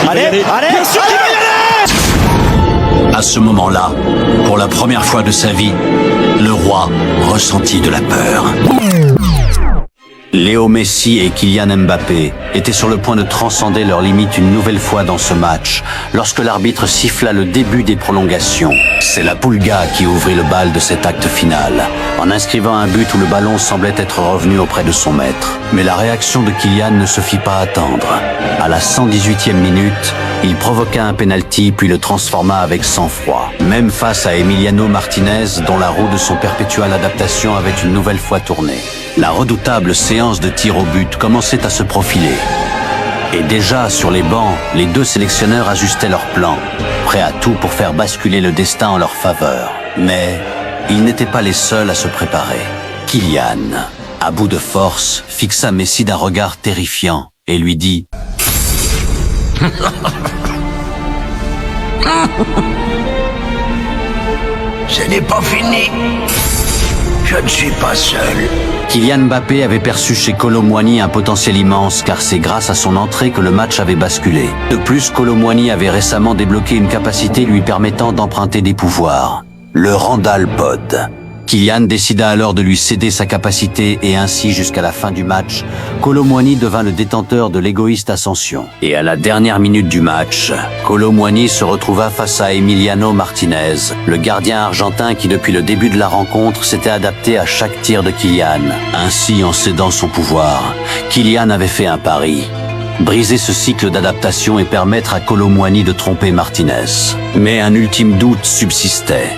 Allez, bien sûr qu'il va y aller. À ce moment-là, pour la première fois de sa vie, le roi ressentit de la peur. Léo Messi et Kylian Mbappé étaient sur le point de transcender leurs limites une nouvelle fois dans ce match, lorsque l'arbitre siffla le début des prolongations. C'est la Pulga qui ouvrit le bal de cet acte final, en inscrivant un but où le ballon semblait être revenu auprès de son maître. Mais la réaction de Kylian ne se fit pas attendre. À la 118e minute, il provoqua un penalty puis le transforma avec sang-froid, même face à Emiliano Martinez dont la roue de son perpétuelle adaptation avait une nouvelle fois tourné. La redoutable séance de tir au but commençait à se profiler. Et déjà, sur les bancs, les deux sélectionneurs ajustaient leurs plans, prêts à tout pour faire basculer le destin en leur faveur. Mais ils n'étaient pas les seuls à se préparer. Kylian, à bout de force, fixa Messi d'un regard terrifiant et lui dit « Ce n'est pas fini. Je ne suis pas seul. » Kylian Mbappé avait perçu chez Kolo Muani un potentiel immense car c'est grâce à son entrée que le match avait basculé. De plus, Kolo Muani avait récemment débloqué une capacité lui permettant d'emprunter des pouvoirs, le Randall Pod. Kylian décida alors de lui céder sa capacité et ainsi jusqu'à la fin du match, Kolo Muani devint le détenteur de l'égoïste Ascension. Et à la dernière minute du match, Kolo Muani se retrouva face à Emiliano Martinez, le gardien argentin qui depuis le début de la rencontre s'était adapté à chaque tir de Kylian. Ainsi, en cédant son pouvoir, Kylian avait fait un pari. Briser ce cycle d'adaptation et permettre à Kolo Muani de tromper Martinez. Mais un ultime doute subsistait.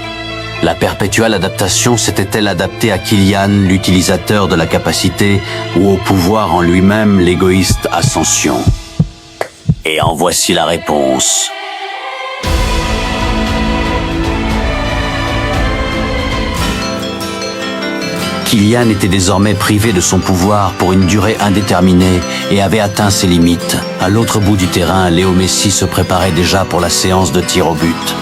La perpétuelle adaptation s'était-elle adaptée à Kylian, l'utilisateur de la capacité, ou au pouvoir en lui-même, l'égoïste Ascension? Et en voici la réponse. Kylian était désormais privé de son pouvoir pour une durée indéterminée et avait atteint ses limites. À l'autre bout du terrain, Léo Messi se préparait déjà pour la séance de tir au but.